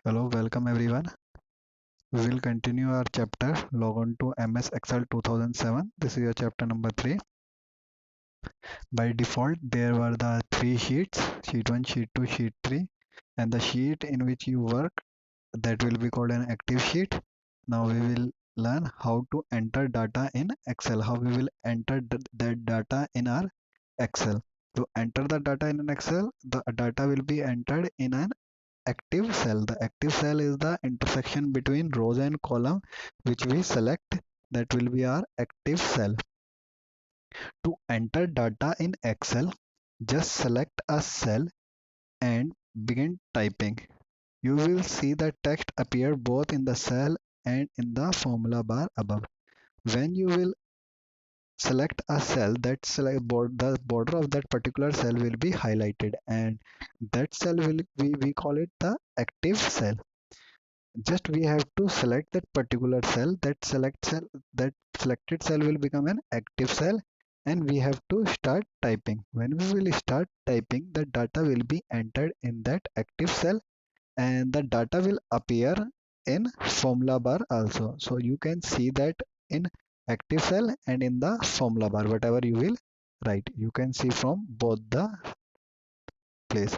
Hello, welcome everyone. We will continue our chapter Log on to MS Excel 2007. This is your chapter number 3. By default, there were the three sheets, sheet 1, sheet 2, sheet 3, and the sheet in which you work that will be called an active sheet. Now we will learn how to enter data in Excel, how we will enter that data in our Excel. To enter the data in an Excel, the data will be entered in an active cell. The active cell is the intersection between rows and column which we select. That will be our active cell. To enter data in Excel, just select a cell and begin typing. You will see the text appear both in the cell and in the formula bar above. When you will select a cell, the border of that particular cell will be highlighted, and that cell we call it the active cell. Just we have to select that particular cell. That selected cell will become an active cell, and we have to start typing. When we will start typing, the data will be entered in that active cell, and the data will appear in formula bar also. So you can see that in active cell and in the formula bar, whatever you will write, you can see from both the place.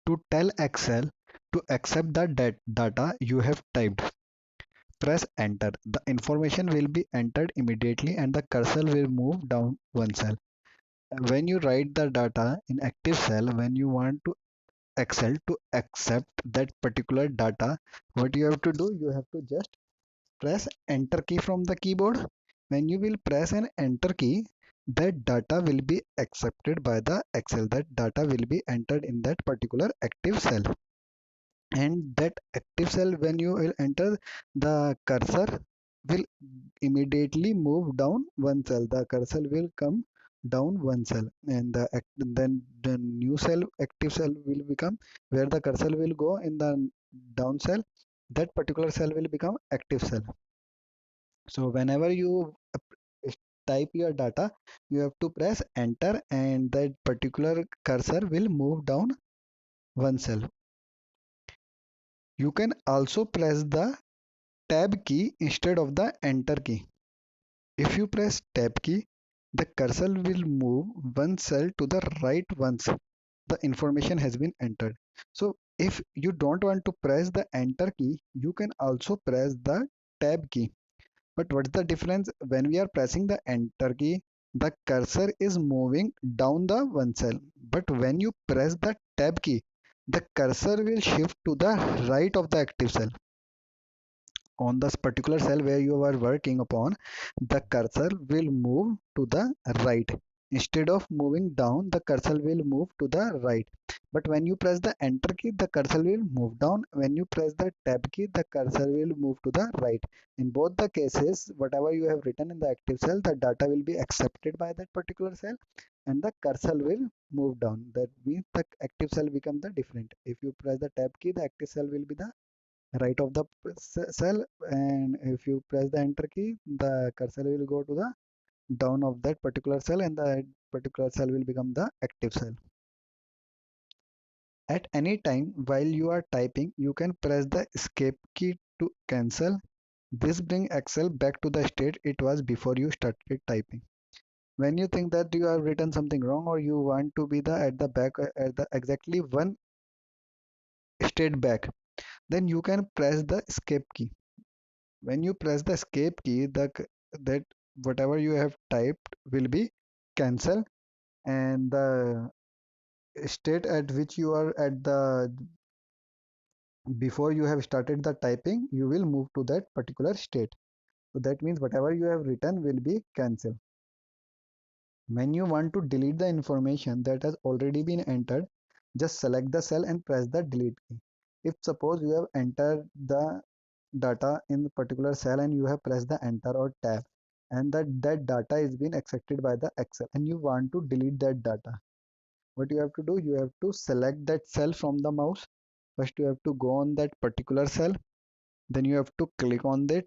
To tell Excel to accept the data you have typed, press enter. The information will be entered immediately and the cursor will move down one cell. When you write the data in active cell, when you want to Excel to accept that particular data, what you have to do, you have to just press enter key from the keyboard. When you will press an enter key, that data will be accepted by the Excel. That data will be entered in that particular active cell. And that active cell, when you will enter, the cursor will immediately move down one cell. The cursor will come down one cell, and then the new cell, active cell, will become where the cursor will go in the down cell. That particular cell will become active cell. So whenever you type your data, you have to press enter, and that particular cursor will move down one cell. You can also press the tab key instead of the enter key. If you press tab key, the cursor will move one cell to the right once the information has been entered. So if you don't want to press the enter key, you can also press the tab key. But what's the difference? When we are pressing the enter key, the cursor is moving down the one cell. But when you press the tab key, the cursor will shift to the right of the active cell. On this particular cell where you are working upon, the cursor will move to the right. Instead of moving down, the cursor will move to the right. But when you press the enter key, the cursor will move down. When you press the tab key, the cursor will move to the right. In both the cases, whatever you have written in the active cell, the data will be accepted by that particular cell, and the cursor will move down. That means the active cell becomes the different. If you press the tab key, the active cell will be the right of the cell, and if you press the enter key, the cursor will go to the down of that particular cell, and the particular cell will become the active cell. At any time while you are typing, you can press the escape key to cancel. This brings Excel back to the state it was before you started typing. When you think that you have written something wrong, or you want to be the at the back at the exactly one state back, then you can press the escape key. When you press the escape key, that whatever you have typed will be cancelled, and the state at which you are at the before you have started the typing, you will move to that particular state. So that means whatever you have written will be cancelled. When you want to delete the information that has already been entered, just select the cell and press the delete key. If suppose you have entered the data in the particular cell and you have pressed the enter or tab, and that data is being accepted by the Excel, and you want to delete that data, what you have to do, you have to select that cell from the mouse. First you have to go on that particular cell, then you have to click on that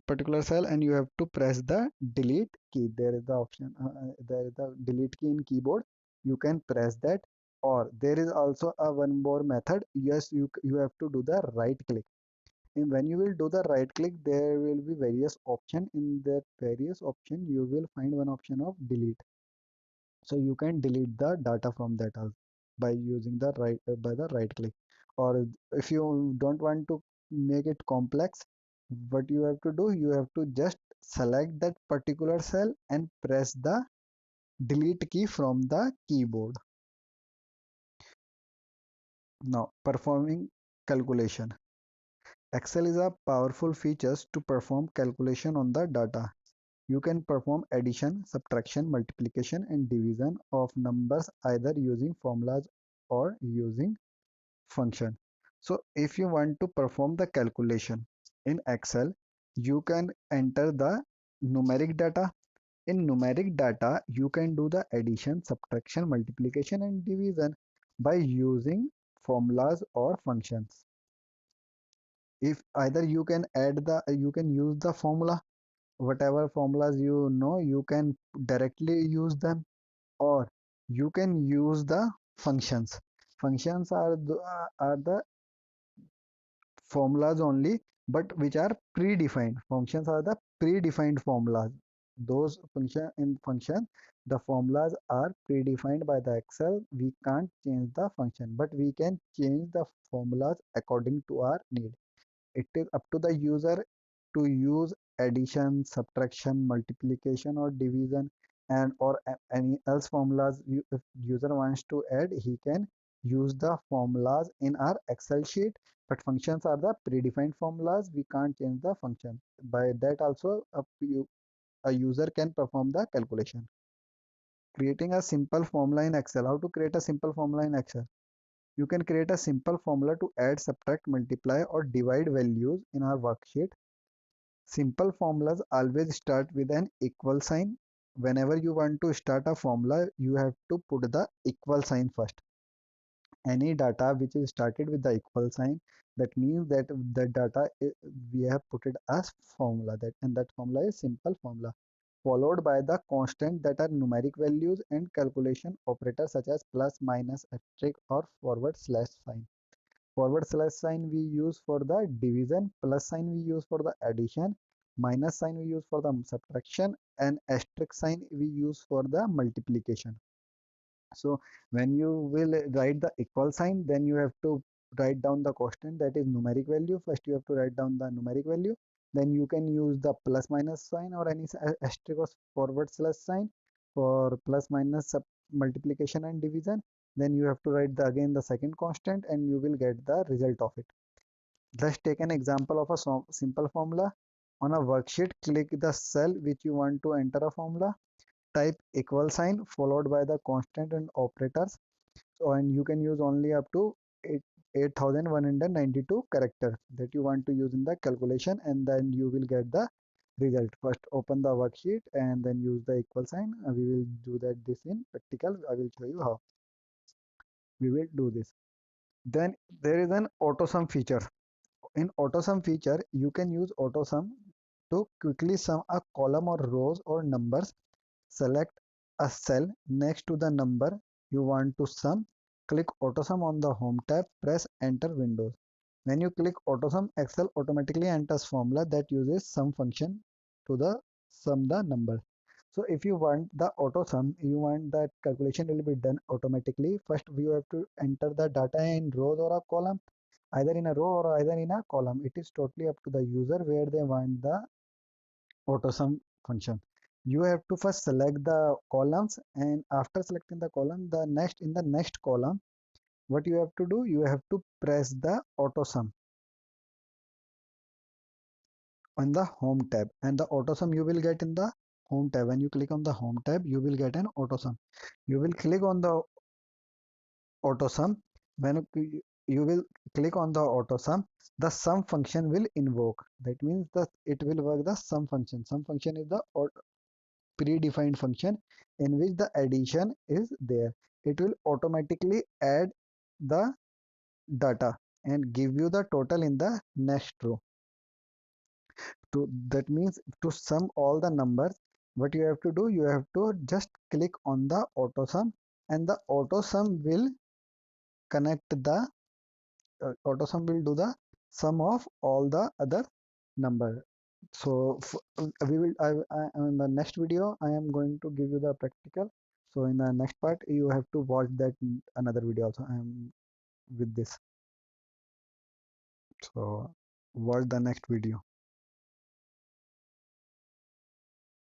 particular cell, and you have to press the delete key. There is the option, there is the delete key in keyboard. You can press that, or there is also a one more method. Yes, you have to do the right click. And when you will do the right click, there will be various option. In that various option you will find one option of delete, so you can delete the data from that also by using the right click. Or if you don't want to make it complex, what you have to do, you have to just select that particular cell and press the delete key from the keyboard. Now, performing calculation. Excel is a powerful features to perform calculation on the data. You can perform addition, subtraction, multiplication, and division of numbers either using formulas or using function. So if you want to perform the calculation in Excel, you can enter the numeric data. In numeric data, you can do the addition, subtraction, multiplication, and division by using formulas or functions. If either you can use the formula, whatever formulas you know, you can directly use them, or you can use the functions. Functions are the formulas only, but which are predefined. Functions are the predefined formulas. Those function, the formulas are predefined by the Excel. We can't change the function, but we can change the formulas according to our need. It is up to the user to use addition, subtraction, multiplication, or division, and or any else formulas. If user wants to add, he can use the formulas in our Excel sheet. But functions are the predefined formulas. We can't change the function. By that also, a user can perform the calculation. Creating a simple formula in Excel. How to create a simple formula in Excel? You can create a simple formula to add, subtract, multiply, or divide values in our worksheet. Simple formulas always start with an equal sign. Whenever you want to start a formula, you have to put the equal sign first. Any data which is started with the equal sign, that means that the data we have put it as formula, that and that formula is simple formula, followed by the constant that are numeric values and calculation operators such as plus, minus, asterisk, or forward slash sign. Forward slash sign we use for the division, plus sign we use for the addition, minus sign we use for the subtraction, and asterisk sign we use for the multiplication. So when you will write the equal sign, then you have to write down the constant, that is numeric value. First you have to write down the numeric value, then you can use the plus minus sign or any asterisk or forward slash sign for plus minus multiplication and division. Then you have to write again the second constant, and you will get the result of it. Let's take an example of a simple formula. On a worksheet, click the cell which you want to enter a formula, type equal sign followed by the constant and operators. So, and you can use only up to 8192 characters that you want to use in the calculation, and then you will get the result. First open the worksheet and then use the equal sign. We will do that this in practical. I will show you how we will do this. Then there is an AutoSum feature. In AutoSum feature, you can use AutoSum to quickly sum a column or rows or numbers. Select a cell next to the number you want to sum. Click AutoSum on the Home tab. Press Enter Windows. When you click AutoSum, Excel automatically enters formula that uses sum function to the sum the number. So if you want the AutoSum, you want that calculation will be done automatically. First, you have to enter the data in rows or a column, either in a row or either in a column. It is totally up to the user where they want the AutoSum function. You have to first select the columns, and after selecting the column, in the next column, what you have to do, you have to press the AutoSum on the Home tab, and the AutoSum you will get in the Home tab. When you click on the Home tab, you will get an AutoSum. You will click on the AutoSum. When you will click on the AutoSum, the sum function will invoke. That means that it will work the sum function. Sum function is the predefined function in which the addition is there. It will automatically add the data and give you the total in the next row. That means to sum all the numbers, what you have to do, you have to just click on the AutoSum, and the AutoSum will connect the AutoSum will do the sum of all the other number. So we will in the next video I am going to give you the practical. So in the next part you have to watch that another video also. I am with this. So watch the next video.